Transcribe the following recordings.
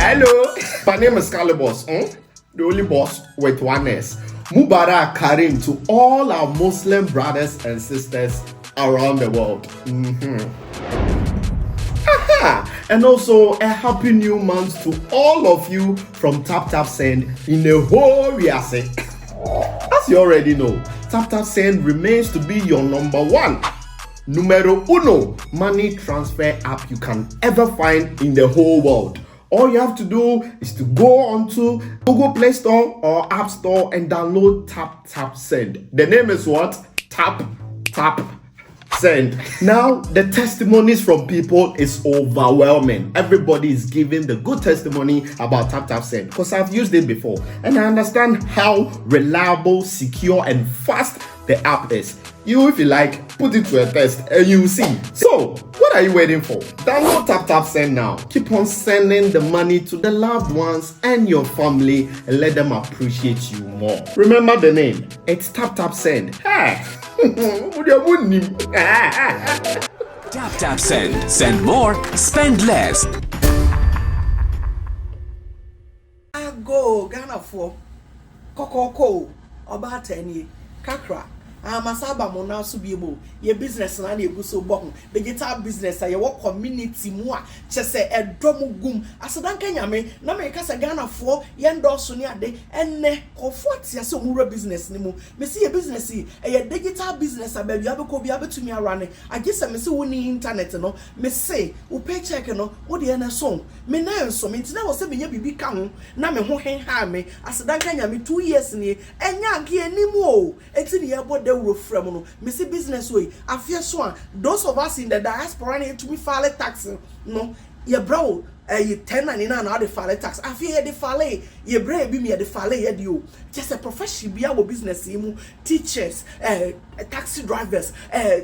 Hello, my name is Calibos, the only boss with one S. Mubarak Karim to all our Muslim brothers and sisters around the world. And also a happy new month to all of you from Tap Tap Send in the whole Riase. As you already know, Tap Tap Send remains to be your number one, numero uno money transfer app you can ever find in the whole world. All you have to do is to go onto Google Play Store or App Store and download Tap Tap Send. The name is what? Tap Tap Send. Now, the testimonies from people is overwhelming. Everybody is giving the good testimony about Tap Tap Send because I've used it before and I understand how reliable, secure, and fast the app is. You, if you like, put it to a test and you will see. So, what are you waiting for? Download Tap Tap Send now. Keep on sending the money to the loved ones and your family and let them appreciate you more. Remember the name. It's Tap Tap Send. Hey. Tap Tap Send. Send more, spend less. I go Ghana for Kokoko about 10 years. Kakra. Masaba mo na so biemo ye business na egu so bohun digital business ya wo community mu a chese edom gum asedanka nyame na me kasa Ghana fo ye ndorso ni ade enne kofo atia se omura business ni mu me see ye business ye digital business abia abeko bia betumi arane agese me se woni internet no me say wo paycheck no wo de na so me na enso me ntina wo se be nya bibi ka ho na me ho hen ha me asedanka nyame 2 years ni enya nke animu o eti ne ye bode from no me see business way afia so a those of us in the diaspora need to me file tax no ye bro you 1099 na the file tax afia the file ye bra bi me the file ye di o just a professional bia wo business mu teachers taxi drivers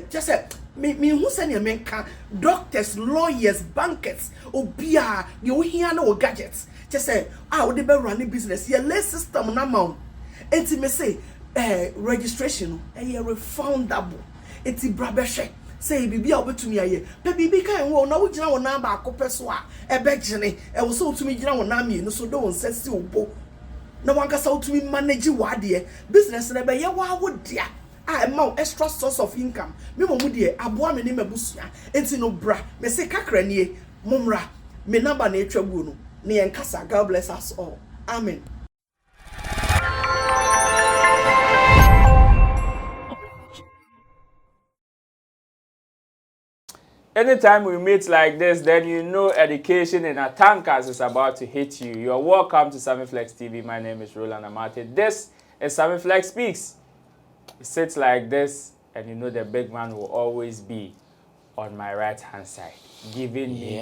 just a me who send your men can doctors lawyers bankers obia you hear no gadgets just say we dey run business ye less system na ma enti me say registration refundable. It's brabeshe. Say bibi obetumi aye. Pe bibi kan wo na wo gina wo na ba akopɛ so a ebegene. Wo so otumi gina wo na me no so do won sesi obo. Na wan kasa otumi manage wade business na be ye wa wo dia. Amount extra source of income. Me mo mu de aboa me ne mabusua. Enti no bra. Me se kakra nie momra. Me number na etwa gu no. Ne yenkasa. God bless us all. Amen. Anytime we meet like this, then you know education in Atankas is about to hit you. You're welcome to Sammy Flex TV. My name is Roland Amate. This is Sammy Flex Speaks. It sits like this, and you know the big man will always be on my right-hand side, giving me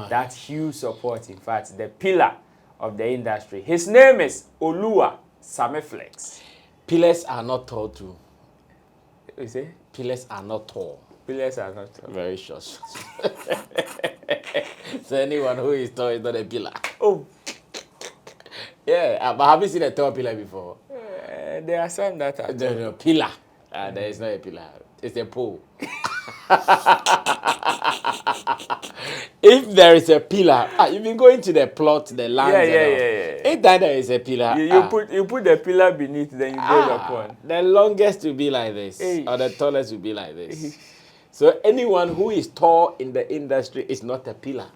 that huge support. In fact, the pillar of the industry. His name is Olua Sammy Flex. Pillars are not tall too. You say? Pillars are not tall. Pillars are not tall. Very short. So anyone who is tall is not a pillar. Oh. Yeah, but have you seen a tall pillar before? There are some that are tall. No, pillar. There is not a pillar. It's a pole. If there is a pillar, you've been going to the plot, the land. Yeah. If there is a pillar, you put the pillar beneath, then you build upon. The longest will be like this, or the tallest will be like this. So anyone who is tall in the industry is not a pillar.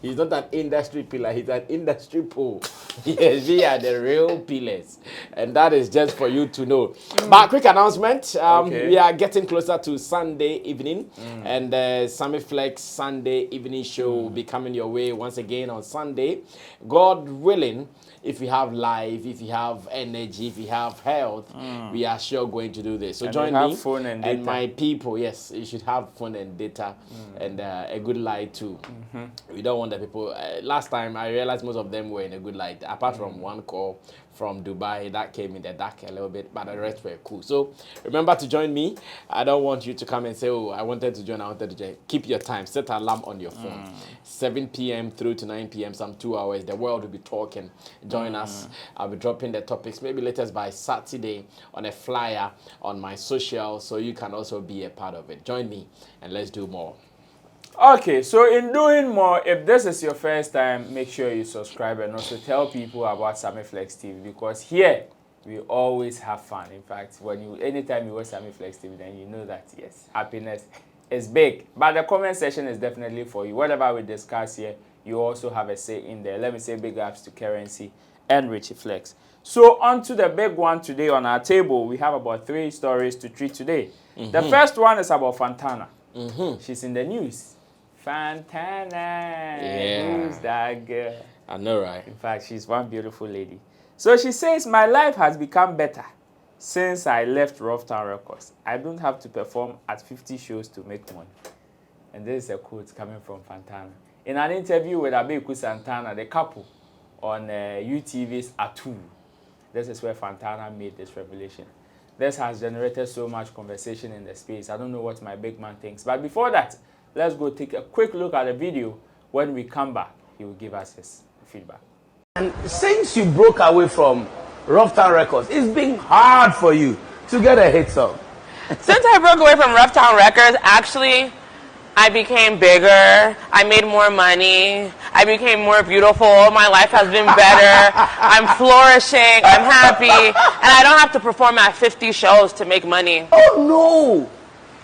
He's not an industry pillar, he's an industry pole. Yes, we are the real pillars. And that is just for you to know. But quick announcement, we are getting closer to Sunday evening. And the Sammy Flex Sunday evening show will be coming your way once again on Sunday. God willing, if you have life, if you have energy, if you have health, we are sure going to do this. So and join me phone and data. My people. Yes, you should have phone and data and a good light too. We don't want the people. Last time I realized most of them were in a good light, apart from one call from Dubai that came in the dark a little bit, but the rest were cool. So remember to join me. I don't want you to come and say, oh, I wanted to join. Keep your time. Set an alarm on your phone. 7 p.m. through to 9 p.m. some 2 hours. The world will be talking. Join us. I'll be dropping the topics maybe latest by Saturday on a flyer on my social, so you can also be a part of it. Join me and let's do more. Okay, so in doing more, if this is your first time, make sure you subscribe and also tell people about Sammy Flex TV, because here we always have fun. In fact, anytime you watch Sammy Flex TV, then you know that yes, happiness is big. But the comment section is definitely for you. Whatever we discuss here, you also have a say in there. Let me say big ups to Currency and Richie Flex. So on to the big one today on our table. We have about 3 stories to treat today. The first one is about Fantana. She's in the news. Fantana. Yeah. Who's that girl? I know, right? In fact, she's one beautiful lady. So she says, my life has become better since I left Rough Town Records. I don't have to perform at 50 shows to make money. And this is a quote coming from Fantana. In an interview with Abeku Santana, the couple, on UTV's Atu, this is where Fantana made this revelation. This has generated so much conversation in the space. I don't know what my big man thinks. But before that, let's go take a quick look at the video. When we come back, he will give us his feedback. And since you broke away from Rough Town Records, it's been hard for you to get a hit song. Since I broke away from Rough Town Records, actually, I became bigger. I made more money. I became more beautiful. My life has been better. I'm flourishing. I'm happy. And I don't have to perform at 50 shows to make money. Oh,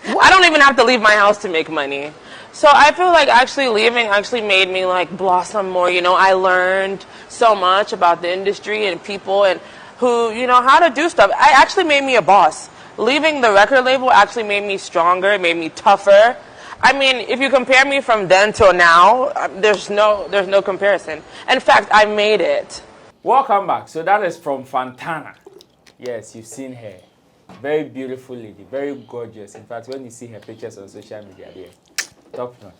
no. I don't even have to leave my house to make money. So I feel like actually leaving actually made me like blossom more. You know, I learned so much about the industry and people and who, you know, how to do stuff. It actually made me a boss. Leaving the record label actually made me stronger. It made me tougher. I mean, if you compare me from then till now, there's no comparison. In fact, I made it. Welcome back. So that is from Fantana. Yes, you've seen her. Very beautiful lady, very gorgeous. In fact, when you see her pictures on social media, there, top notch.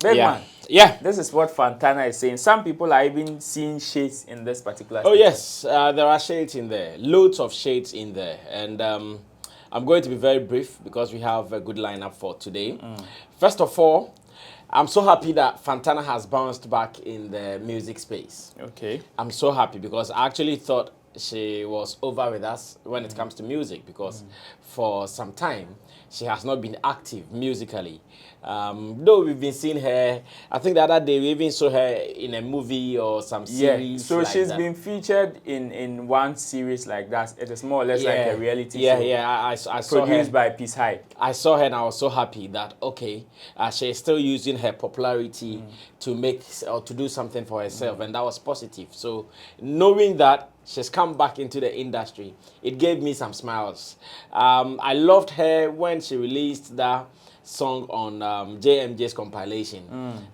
Big man. Yeah. This is what Fantana is saying. Some people are even seeing shades in this particular Oh, statement. yes. There are shades in there. Loads of shades in there. And I'm going to be very brief because we have a good lineup for today. First of all, I'm so happy that Fantana has bounced back in the music space. Okay. I'm so happy because I actually thought she was over with us when it comes to music because for some time she has not been active musically. Though we've been seeing her, I think the other day we even saw her in a movie or some series. So like she's that. been featured in one series like that. It is more or less like a reality show. I saw her. Produced by Peace Hype. I saw her and I was so happy that, okay, she is still using her popularity to make or to do something for herself, and that was positive. So knowing that she's come back into the industry, it gave me some smiles. I loved her when she released that song on JMJ's compilation.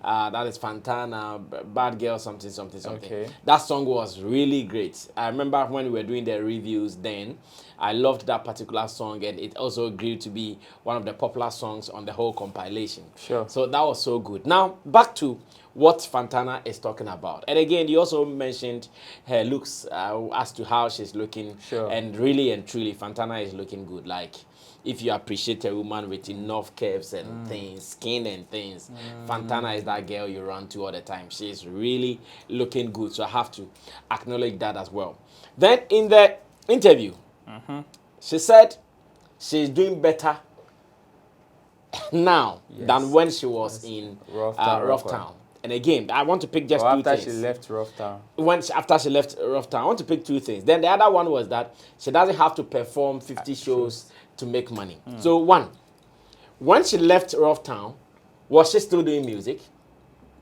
That is Fantana, Bad Girl, something. Okay. That song was really great. I remember when we were doing the reviews then, I loved that particular song, and it also grew to be one of the popular songs on the whole compilation. Sure. So that was so good. Now, back to what Fantana is talking about. And again, you also mentioned her looks as to how she's looking. Sure. And really and truly, Fantana is looking good. Like, if you appreciate a woman with enough curves and things, skin and things, Fantana is that girl you run to all the time. She's really looking good. So I have to acknowledge that as well. Then in the interview, she said she's doing better now than when she was in Rough Town. And again, I want to pick just two things. After she left Rough Town. After she left Rough Town, I want to pick two things. Then the other one was that she doesn't have to perform 50 shows to make money. So one, when she left Rough Town, was she still doing music?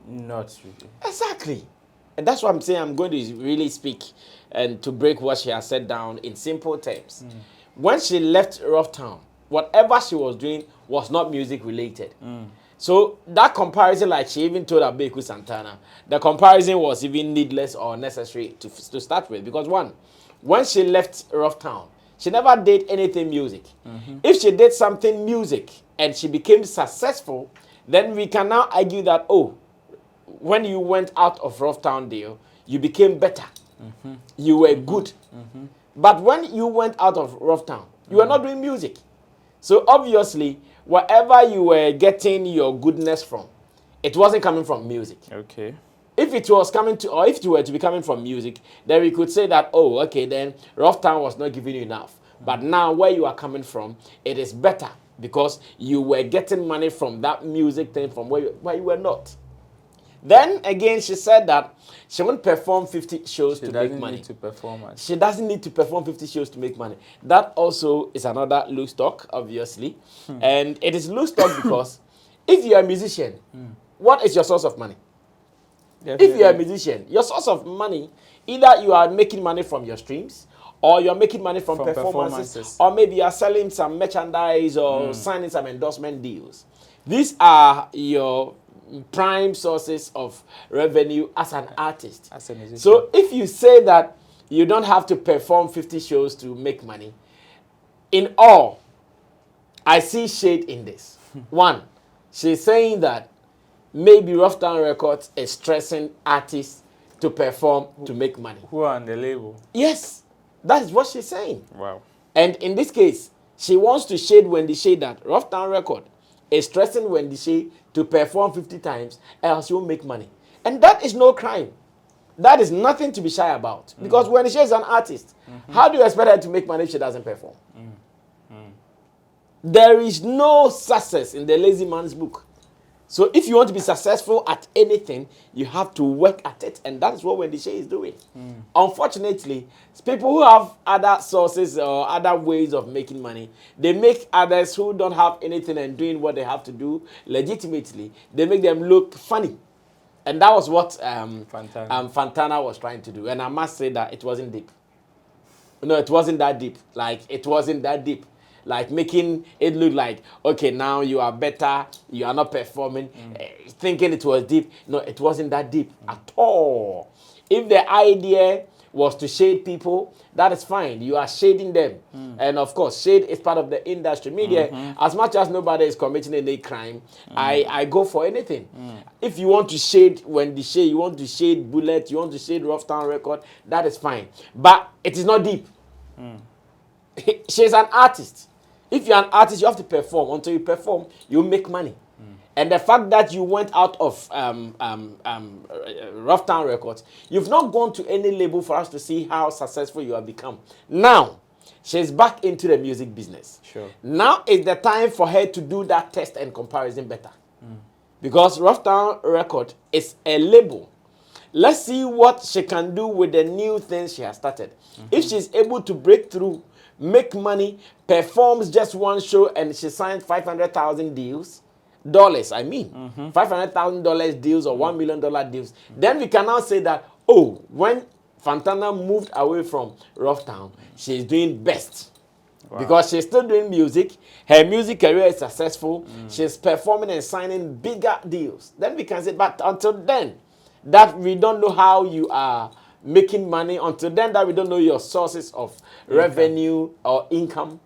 Not really. Exactly. And that's what I'm saying. I'm going to really speak and to break what she has said down in simple terms. When she left Rough Town, whatever she was doing was not music related. So that comparison, like she even told Abeku Santana, the comparison was even needless or necessary to start with. Because one, when she left Rough Town, she never did anything music. If she did something music and she became successful, then we can now argue that, oh, when you went out of Rough Town deal, you became better. You were good. But when you went out of Rough Town, you were not doing music. So obviously, wherever you were getting your goodness from, it wasn't coming from music. Okay. If it was coming to, or if it were to be coming from music, then we could say that, oh, okay, then Rough Town was not giving you enough. But now where you are coming from, it is better because you were getting money from that music thing from where you were not. Then again, she said that she won't perform 50 shows to make money. She doesn't need to perform 50 shows to make money. That also is another loose talk, obviously. And it is loose talk because if you're a musician, what is your source of money? Definitely. If you're a musician, your source of money, either you are making money from your streams, or you're making money from performances, or maybe you're selling some merchandise or signing some endorsement deals. These are your prime sources of revenue as an artist. As a musician. So if you say that you don't have to perform 50 shows to make money, in all, I see shade in this. One, she's saying that maybe Rough Town Records is stressing artists to perform to make money. Who are on the label? Yes, that is what she's saying. Wow. And in this case, she wants to shade Wendy Shea that Rough Town Record is stressing Wendy Shea to perform 50 times, else you won't make money. And that is no crime. That is nothing to be shy about. Because Wendy Shea is an artist. How do you expect her to make money if she doesn't perform? There is no success in the lazy man's book. So if you want to be successful at anything, you have to work at it. And that is what Wendy Shea is doing. Unfortunately, people who have other sources or other ways of making money, they make others who don't have anything and doing what they have to do legitimately, they make them look funny. And that was what Fantana was trying to do. And I must say that it wasn't deep. No, it wasn't that deep. Like, it wasn't that deep. Like making it look like, okay, now you are better, you are not performing, thinking it was deep. No, it wasn't that deep at all. If the idea was to shade people, that is fine. You are shading them. And of course, shade is part of the industry. Media, as much as nobody is committing any crime, I go for anything. If you want to shade Wendy Shea, you want to shade Bullet, you want to shade Rough Town Record, that is fine. But it is not deep. She's an artist. If you're an artist, you have to perform. Until you perform, you make money. And the fact that you went out of Rough Town Records, you've not gone to any label for us to see how successful you have become. Now, she's back into the music business. Sure. Now is the time for her to do that test and comparison better. Because Rough Town Record is a label. Let's see what she can do with the new things she has started. If she's able to break through, make money, performs just one show, and she signed $500,000 dollars, I mean, $500,000 deals or $1 million deals, then we can now say that, oh, when Fantana moved away from Rough Town, she's doing best. Wow. Because she's still doing music, her music career is successful, she's performing and signing bigger deals. Then we can say, but until then, that we don't know how you are making money, until then that we don't know your sources of revenue or income,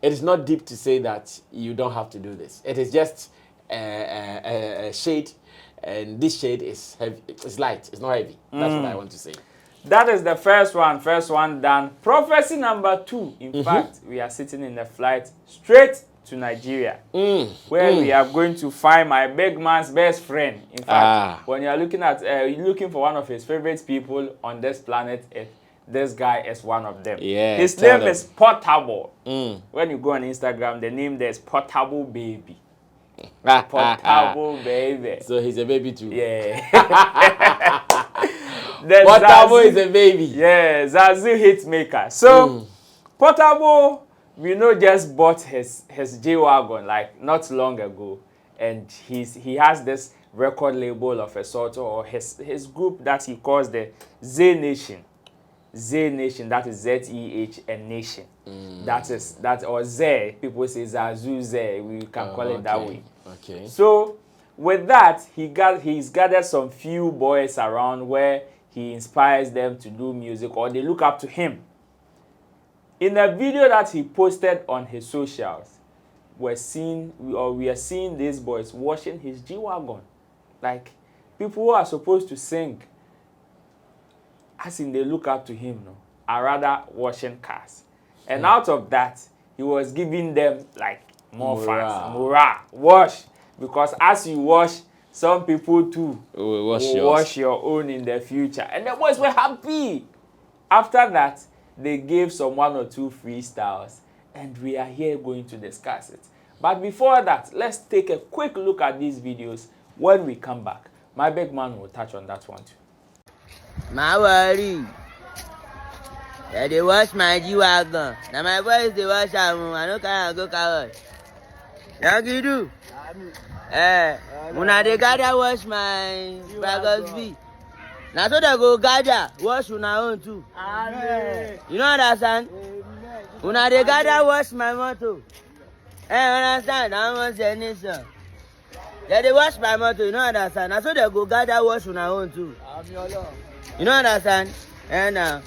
it is not deep to say that you don't have to do this. It is just a shade, and this shade is heavy. It's light. It's not heavy. That's what I want to say. That is the first one. First one done. Prophecy number 2. In fact, we are sitting in the flight straight to Nigeria, where we are going to find my big man's best friend. In fact, when you are looking for one of his favorite people on this planet Earth, this guy is one of them. Yeah, his name is Portable. When you go on Instagram, the name there is Portable Baby. Portable Baby. So he's a baby too. Yeah. Portable is a baby. Yeah, Zazu Hitmaker. So, Portable, we know, just bought his J-Wagon like not long ago. And he has this record label of a sort, or his group that he calls the Z Nation. Z Nation, that is Z-E-H and Nation. That or Z, people say Zazu Z, we can call it that way. Okay. So with that, he's gathered some few boys around where he inspires them to do music, or they look up to him. In a video that he posted on his socials, we are seeing these boys washing his G-Wagon. Like people who are supposed to sing, as in they look up to him, are rather washing cars. And out of that, he was giving them like more fans. Morale. Wash. Because as you wash, some people too will wash your own in the future. And the boys were happy. After that, they gave some 1 or 2 freestyles. And we are here going to discuss it. But before that, let's take a quick look at these videos. When we come back, my big man will touch on that one too. My worry. Yeah, they wash my G-Wagon. Now my boys, they wash am. I don't care, go car wash. Yeah, you do. When they gather wash my Bragos V. Now so they go gather wash una own too. You know understand? When they gather wash my motor. Understand? I want the nation. Yeah, they wash my motor, you know understand? Now so they go gather wash una own too. You know understand? And now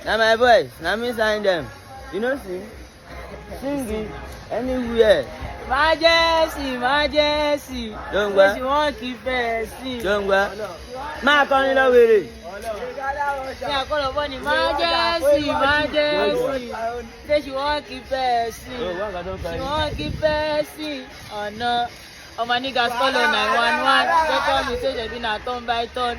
my boys, now me sign them. You know sing it anywhere. Majesty. Don't go. You want to keep it. Don't go. Ma calling love with it. Yeah, call upon him. Majesty. Say she want to keep it. She want to keep it. Oh no. Oh my niggas follow 911. They call me say they been a turn by turn.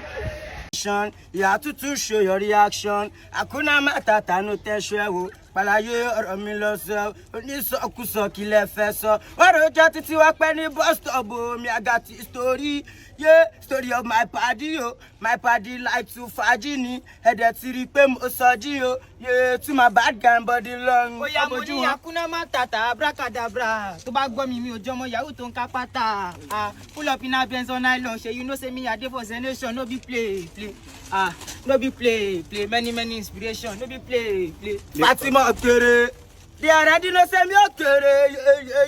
You have to show your reaction. Akuna matata no teshewo. Palaye ọ̀rọ̀ mi lọ sọ. Onísọkúsọ kí lẹ fẹ́ sọ. Ọ̀rọ̀ ọjọ́ títí wá pẹ́ ní bus stop mi àgàtì story. Yeah, story of my party o. My party like to faji ni. Ẹ̀dẹ̀ ti rí pé mo sọjí o. Yeah, to my bad guy body long. Oya mo ní Akuna matata abracadabra. Tó bá gbọ́ mi ò jọmọ yahoo tó ń ká pátá. Pull up in a Benz on nylon. Ṣé you know say me I dey for Zenation no be play. No be play. Many inspiration. No be play. Fatima kere. They already know say me kere.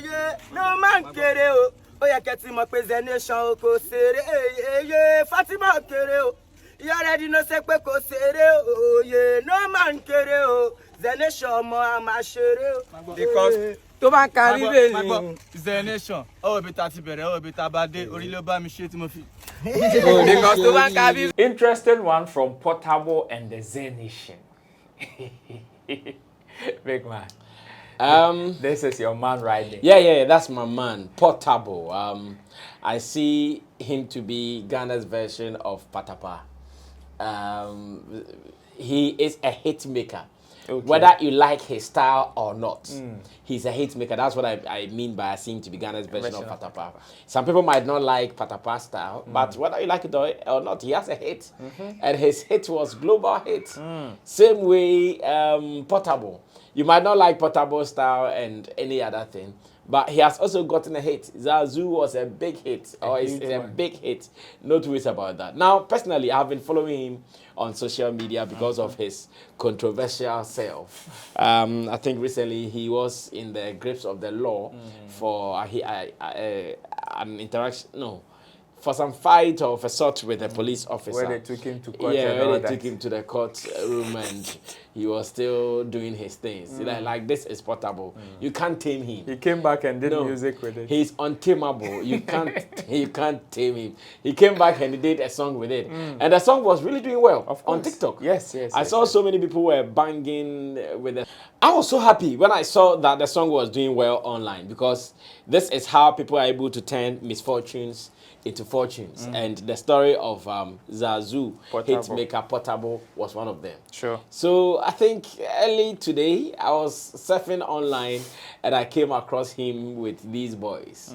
Yeah. No man kere o. Ó yẹ kẹ́ ti mọ̀ pé Zenation o kò ṣeré. Fatima kere o. You already know say pé kò ṣeré o. No man kere o. Zenation ọmọ a máa ṣeré o. Because tó bá ń ka bíbélì Zenation ó bí ta ti bẹ̀rẹ̀ ó bí ta bá dé orí ló bá mi ṣe tí mo fi. Because tó bá ń ka bíbélì. Interesting one from Portable and the Zenation. Big man. This is your man right there. Yeah, that's my man, Portable. I see him to be Ghana's version of Patapa. He is a hit maker. Okay. Whether you like his style or not, he's a hit maker. That's what I mean by I see him to be Ghana's version of Patapa. Some people might not like Patapa style, but whether you like it or not, he has a hit. And his hit was global hit. Same way, Portable. You might not like Portable style and any other thing, but he has also gotten a hit. Zazu was a big hit, or is a big hit. No two ways about that. Now, personally, I've been following him on social media because of his controversial self. I think recently he was in the grips of the law for an interaction. No. For some fight of a sort with a police officer. Where they took him to court. Yeah, where they took him to the court room and he was still doing his things. Like this is Portable. You can't tame him. He came back and did music with it. He's untamable. You can't tame him. He came back and he did a song with it. And the song was really doing well on TikTok. Yes. I saw so many people were banging with it. I was so happy when I saw that the song was doing well online because this is how people are able to turn misfortunes into fortunes. And the story of Zazu, hitmaker Portable, was one of them. Sure. So I think early today, I was surfing online and I came across him with these boys.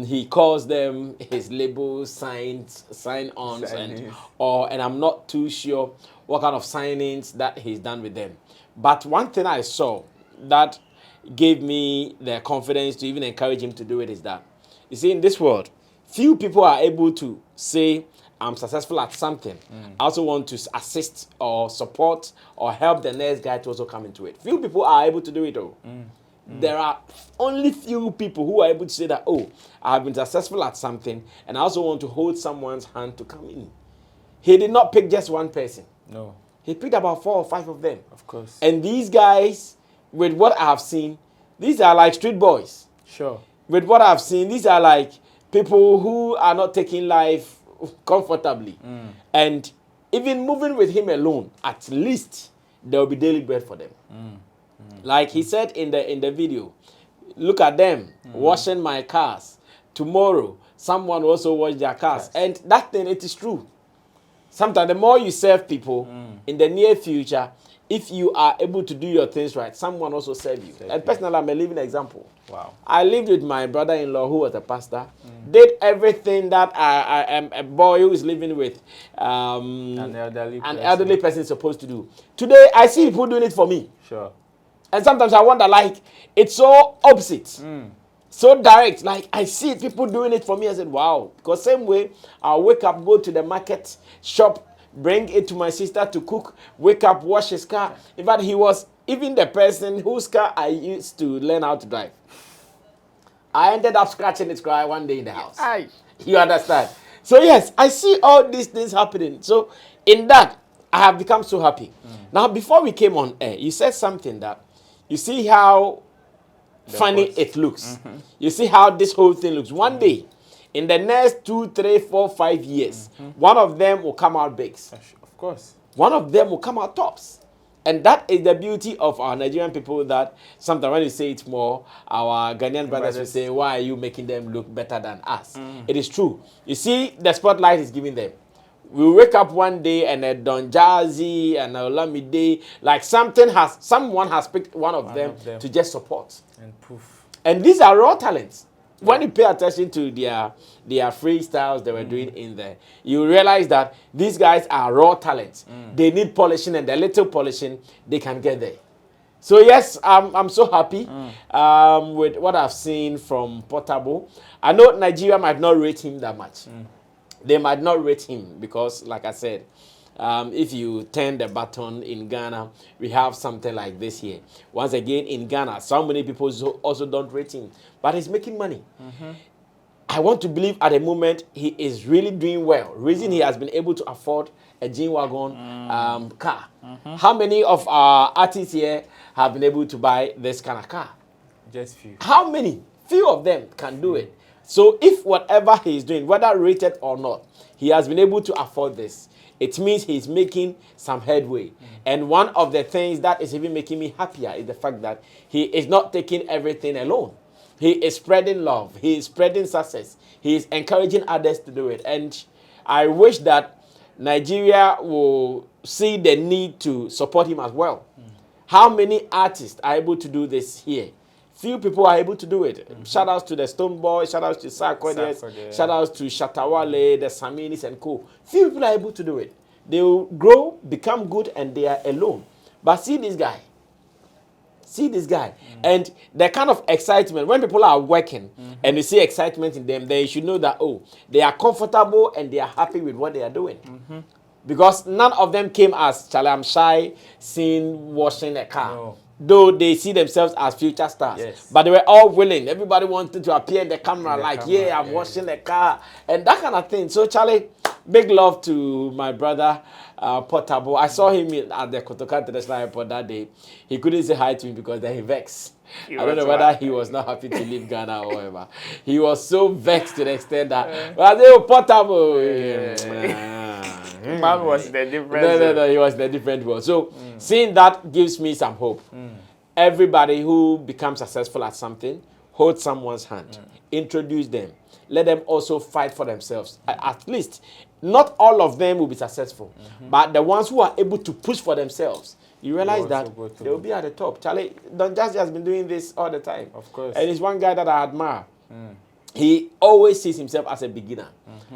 He calls them his label sign-ons, and I'm not too sure what kind of signings that he's done with them. But one thing I saw that gave me the confidence to even encourage him to do it is that, you see, in this world, few people are able to say, I'm successful at something. I also want to assist or support or help the next guy to also come into it. Few people are able to do it though. There are only few people who are able to say that, oh, I have been successful at something and I also want to hold someone's hand to come in. He did not pick just one person. No. He picked about 4 or 5 of them. Of course. And these guys, with what I have seen, these are like street boys. Sure. With what I've seen, these are like people who are not taking life comfortably. And even moving with him alone, at least there will be daily bread for them. Like he said in the video, look at them washing my cars. Tomorrow, someone will also wash their cars. And that thing, it is true. Sometimes the more you serve people, in the near future, if you are able to do your things right, someone also serve you. And personally, I'm a living example. Wow. I lived with my brother-in-law who was a pastor, did everything that I am a boy who is living with an elderly person is supposed to do. Today, I see people doing it for me. Sure. And sometimes I wonder, like, it's so opposite. So direct, like I see people doing it for me. I said, wow. Because same way, I'll wake up, go to the market, shop, bring it to my sister to cook, wake up, wash his car. In fact, he was even the person whose car I used to learn how to drive. I ended up scratching his car one day in the house. Aye. You understand? So yes, I see all these things happening. So in that, I have become so happy. Now, before we came on air, you said something that you see how funny it looks. You see how this whole thing looks. One day, in the next 2, 3, 4, 5 years, one of them will come out big. Of course. One of them will come out tops. And that is the beauty of our Nigerian people, that sometimes when you say it more, our Ghanaian brothers will say, why are you making them look better than us? It is true. You see, the spotlight is giving them. We wake up one day and a Don Jazzy and a Olamide, like someone has picked one of them to just support. And poof. And these are raw talents. When you pay attention to their freestyles they were doing in there, you realize that these guys are raw talents. They need polishing, and the little polishing, they can get there. So yes, I'm so happy with what I've seen from Portable. I know Nigeria might not rate him that much. They might not rate him because, like I said, if you turn the button in Ghana, we have something like this here. Once again, in Ghana, so many people also don't rate him, but he's making money. I want to believe at the moment he is really doing well. Reason he has been able to afford a G-Wagon car. How many of our artists here have been able to buy this kind of car? Just few. How many? Few of them can do it. So if whatever he is doing, whether rated or not, he has been able to afford this, it means he's making some headway. And one of the things that is even making me happier is the fact that he is not taking everything alone. He is spreading love. He is spreading success. He is encouraging others to do it. And I wish that Nigeria will see the need to support him as well. How many artists are able to do this here? Few people are able to do it. Shout outs to the Stone Boy, shout outs to Sarkodie, shout outs to Shatta Wale, the Saminis and co. Few people are able to do it. They will grow, become good, and they are alone. But see this guy. See this guy. And the kind of excitement, when people are working and you see excitement in them, they should know that, oh, they are comfortable and they are happy with what they are doing. Because none of them came as, Charlie, I'm shy, seen washing a car. No. Though they see themselves as future stars. Yes. But they were all willing. Everybody wanted to appear in the camera I'm washing the car. And that kind of thing. So, Charlie, big love to my brother, Portable. I saw him at the Kotoka International Airport that day. He couldn't say hi to me because then he vexed. I don't know whether he was not happy to leave Ghana or whatever. He was so vexed to the extent that, Portable. Man was in a different No, he was in a different world. So, seeing that gives me some hope. Everybody who becomes successful at something, hold someone's hand, introduce them, let them also fight for themselves. At least, not all of them will be successful, but the ones who are able to push for themselves, you realize that they will be at the top. Charlie, Don Jazzy has been doing this all the time. Of course. And he's one guy that I admire. He always sees himself as a beginner.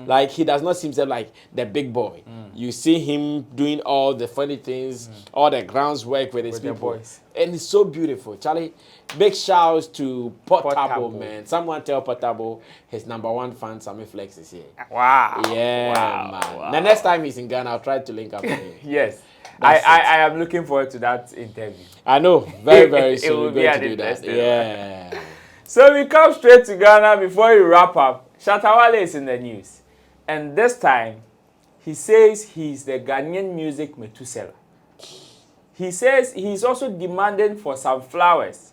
Like, he does not see himself like the big boy. You see him doing all the funny things, all the groundswork with his people. And it's so beautiful. Charlie, big shouts to Portable, man. Someone tell Portable his #1 fan, Sammy Flex, is here. Wow. Yeah, man. Wow. The next time he's in Ghana, I'll try to link up with him. Yes. I am looking forward to that interview. I know. Very, very soon. It will be going to do that. Yeah. So we come straight to Ghana before we wrap up. Shatta Wale is in the news. And this time, he says he's the Ghanaian music Methuselah. He says he's also demanding for some flowers.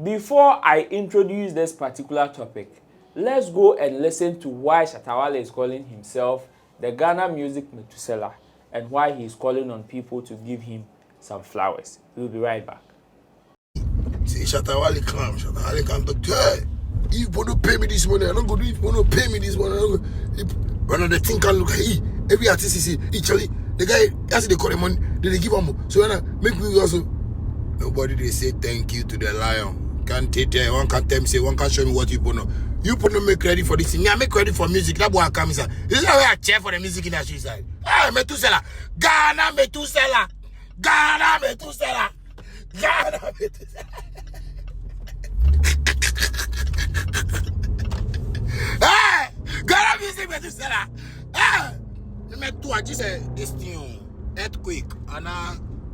Before I introduce this particular topic, let's go and listen to why Shatta Wale is calling himself the Ghana music Methuselah and why he's calling on people to give him some flowers. We'll be right back. See, Shatta Wale come. Shatta Wale come talk to her. You don't pay me this money. I don't go do it. You don't pay me this money. When the thing can look, hey, every artist is actually the guy. As they call the money, they give them. So when I make me also, nobody they say thank you to the lion. Can't take there. One can tell me say one can show me what you put on. You put no make ready for this. Me I make ready for music. That boy come inside. This is why I chair for the music industry side. Ah, Metusela, Ghana Metusela, Ghana Metusela, Ghana Metusela. Hey, Ghana music Metusela. Ah, me too. I just say this thing. Earthquake and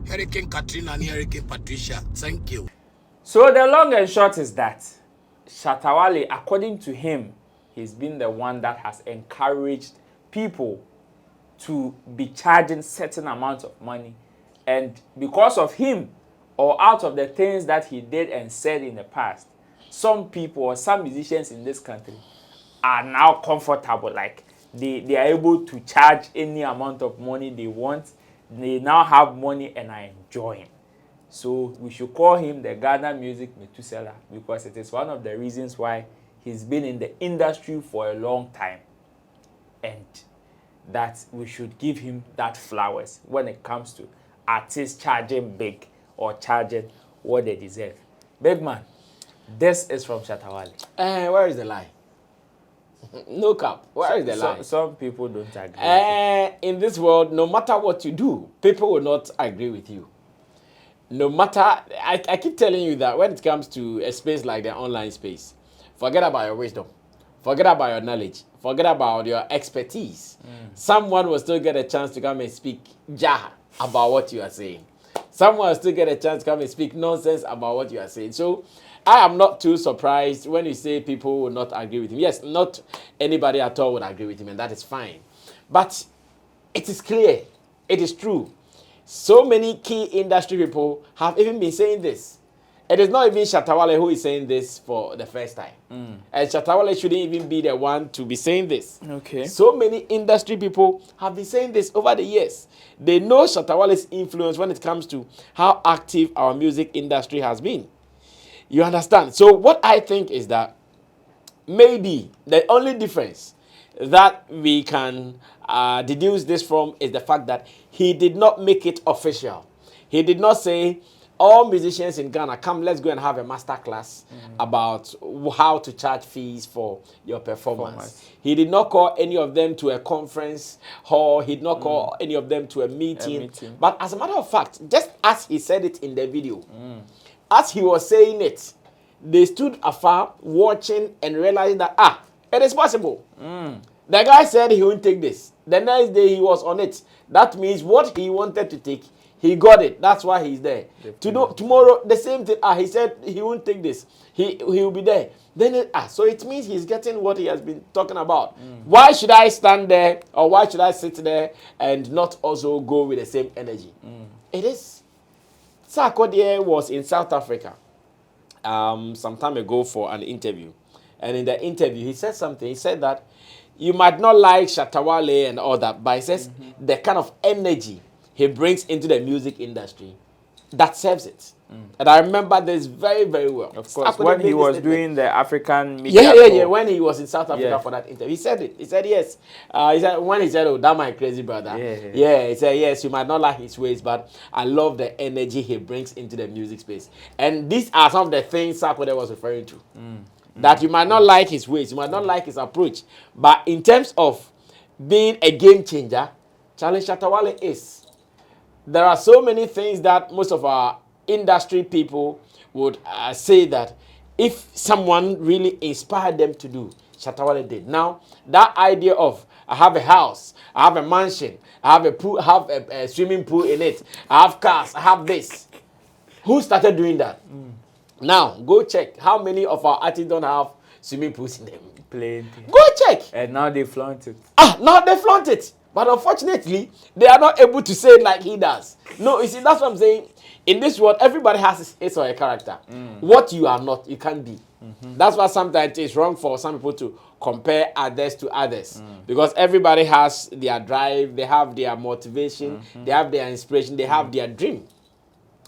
Hurricane Katrina and Hurricane Patricia. Thank you. So the long and short is that Shatta Wale, according to him, he's been the one that has encouraged people to be charging certain amount of money, and because of him or out of the things that he did and said in the past, some people or some musicians in this country are now comfortable, like they are able to charge any amount of money they want. They now have money and are enjoying. So we should call him the Ghana music Methuselah, because it is one of the reasons why he's been in the industry for a long time, and that we should give him that flowers when it comes to artists charging big or charging what they deserve. Big man, this is from Shatta Wale. Where is the lie? No cap. Where is the lie? Some people don't agree. In this world, no matter what you do, people will not agree with you. No matter, I keep telling you that when it comes to a space like the online space, forget about your wisdom, forget about your knowledge, forget about your expertise. Someone will still get a chance to come and speak about what you are saying. Someone will still get a chance to come and speak nonsense about what you are saying. So I am not too surprised when you say people will not agree with him. Yes, not anybody at all would agree with him, and that is fine. But it is clear, it is true. So many key industry people have even been saying this. It is not even Shatta Wale who is saying this for the first time. And Shatta Wale shouldn't even be the one to be saying this. Okay. So many industry people have been saying this over the years. They know Shatta Wale's influence when it comes to how active our music industry has been. You understand? So what I think is that maybe the only difference that we can deduce this from is the fact that he did not make it official. He did not say, all musicians in Ghana, come, let's go and have a master class about how to charge fees for your performance. He did not call any of them to a conference hall. He did not call any of them to a meeting. But as a matter of fact, just as he said it in the video, as he was saying it, they stood afar watching and realizing that, it is possible. The guy said he wouldn't take this. The next day he was on it. That means what he wanted to take, he got it. That's why he's there. Tomorrow, the same thing. He said he won't take this. He will be there. Then so it means he's getting what he has been talking about. Why should I stand there, or why should I sit there and not also go with the same energy? It is. Sarkodie was in South Africa some time ago for an interview. And in the interview, he said something. He said that you might not like Shatta Wale and all that, but he says the kind of energy he brings into the music industry, that serves it. And I remember this very, very well. Of course, when he was doing the African media tour. When he was in South Africa for that interview, he said it. He said yes. He said, when he said, "Oh, that my crazy brother," he said yes. You might not like his ways, but I love the energy he brings into the music space. And these are some of the things Sarkodie was referring to. That you might not like his ways, you might not like his approach, but in terms of being a game changer, Shatta Wale is. There are so many things that most of our industry people would say that if someone really inspired them to do, Shatta Wale did. Now, that idea of I have a house, I have a mansion, I have a pool, I have a swimming pool in it, I have cars, I have this. Who started doing that? Now, go check how many of our artists don't have swimming pools in them. Plenty. Go check. And now they flaunt it. Now they flaunt it. But unfortunately, they are not able to say it like he does. No, you see, that's what I'm saying. In this world, everybody has his or a character. What you are not, you can't be. That's why sometimes it's wrong for some people to compare others to others. Because everybody has their drive, they have their motivation, they have their inspiration, they have their dream.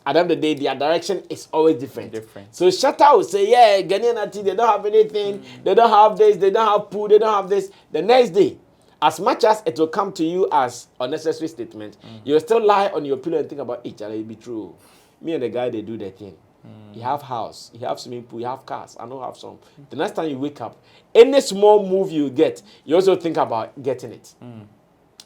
At the end of the day, their direction is always different. So Shatta will say, Ghanaian artists, they don't have anything, they don't have this, they don't have pool, they don't have this. The next day, as much as it will come to you as unnecessary statement, you'll still lie on your pillow and think about it. Shall it be true? Me and the guy, they do their thing. You have house, you have swimming pool, you have cars. I don't have some. The next time you wake up, any small move you get, you also think about getting it.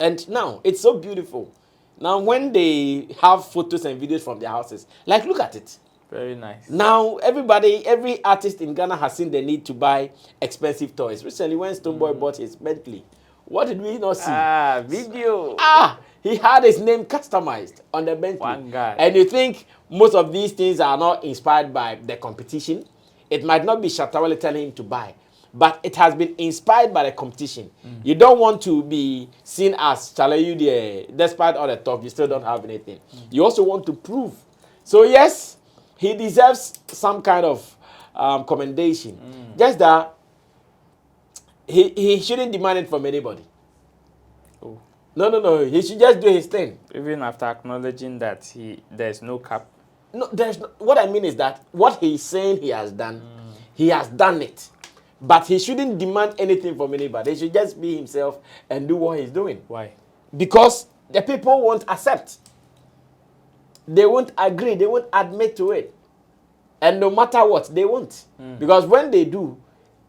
And now it's so beautiful. Now when they have photos and videos from their houses, like look at it. Very nice. Now every artist in Ghana has seen the need to buy expensive toys. Recently, when Stonebwoy bought his Bentley, what did we not see? Video. He had his name customized on the Bentley. One guy. And you think most of these things are not inspired by the competition? It might not be Shatta Wale telling him to buy, but it has been inspired by the competition. You don't want to be seen as despite all the talk, you still don't have anything. You also want to prove. So yes, he deserves some kind of commendation. Just that he shouldn't demand it from anybody. Oh. No. He should just do his thing. Even after acknowledging that there's no cap. No, what I mean is that what he's saying he has done it. But he shouldn't demand anything from anybody. He should just be himself and do what he's doing. Why? Because the people won't accept. They won't agree. They won't admit to it. And no matter what, they won't. Because when they do,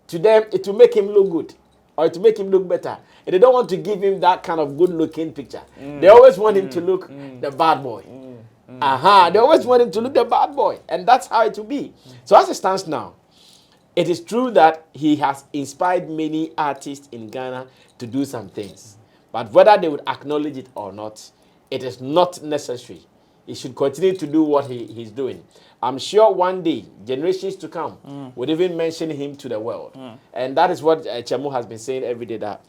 to them, it will make him look good. Or it will make him look better. And they don't want to give him that kind of good-looking picture. They always want him to look the bad boy. They always want him to look the bad boy. And that's how it will be. So as it stands now, it is true that he has inspired many artists in Ghana to do some things. But whether they would acknowledge it or not, it is not necessary. He should continue to do what he's doing. I'm sure one day, generations to come would even mention him to the world. And that is what Chemo has been saying every day, that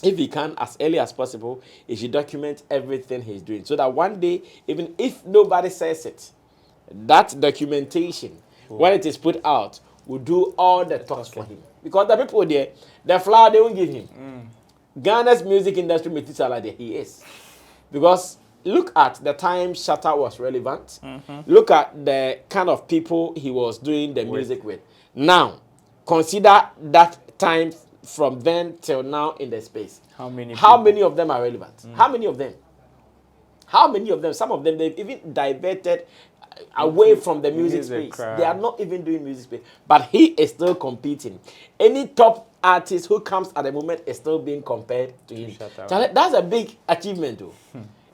if he can, as early as possible, he should document everything he's doing. So that one day, even if nobody says it, that documentation, when it is put out, will do all the talks for him. Because the people there, the flower they won't give him. Ghana's music industry Metisala there, he is. Because look at the time Shatta was relevant. Look at the kind of people he was doing the music with. Now, consider that time from then till now in the space. How many of them are relevant? How many of them? How many of them? Some of them, they've even diverted away from the music space. They are not even doing music space. But he is still competing. Any top artist who comes at the moment is still being compared to him. That's a big achievement though.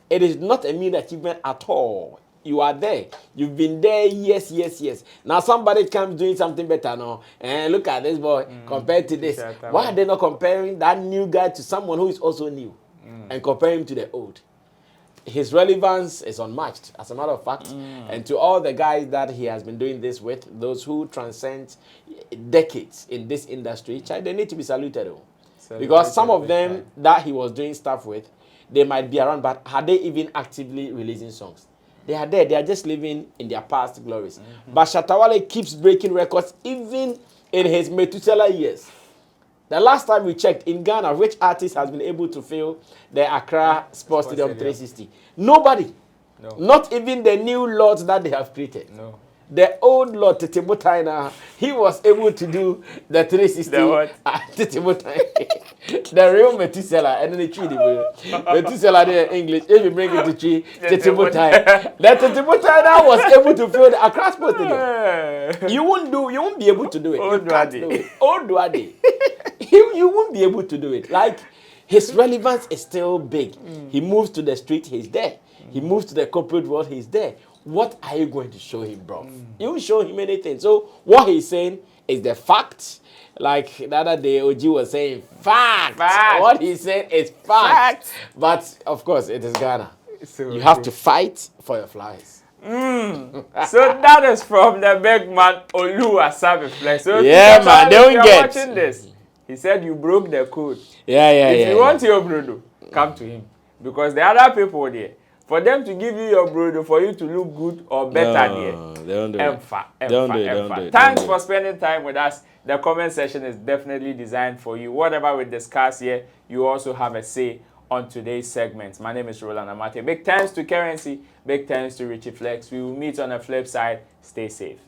It is not a mean achievement at all. You are there. You've been there, yes. Now somebody comes doing something better now. And look at this boy compared to this. Why are they not comparing that new guy to someone who is also new? And comparing him to the old? His relevance is unmatched, as a matter of fact. And to all the guys that he has been doing this with, those who transcend decades in this industry, they need to be saluted. Because some of them that he was doing stuff with, they might be around, but are they even actively releasing songs? They are there. They are just living in their past glories. But Shatta Wale keeps breaking records even in his Methuselah years. The last time we checked, in Ghana, which artist has been able to fill the Accra Sports Stadium 360? Nobody. No. Not even the new lords that they have created. No. The old Lord Titimutai, he was able to do the 360. The what? Titimutai. The real Methuselah. And then the tree. Methuselah in English. If you bring it to tree, Titimutai. The Titimutai was able to fill the Accra Sports Stadium. You won't be able to do it. Old Duade. You won't be able to do it. Like, his relevance is still big. He moves to the street, he's there. He moves to the corporate world, he's there. What are you going to show him, bro? You won't show him anything. So what he's saying is the fact. Like the other day, OG was saying, fact. What he's saying is fact. But of course, it is Ghana. So you have to fight for your flowers. So that is from the big man Olu Asabe Flex. So yeah, man, they don't get. Watching this, he said you broke the code. If you want your brodo, come to him. Because the other people there, for them to give you your brodo, for you to look good or better they don't do it. Thanks for spending time with us. The comment section is definitely designed for you. Whatever we discuss here, you also have a say on today's segment. My name is Roland Amate. Big thanks to Currency. Big thanks to Richie Flex. We will meet on the flip side. Stay safe.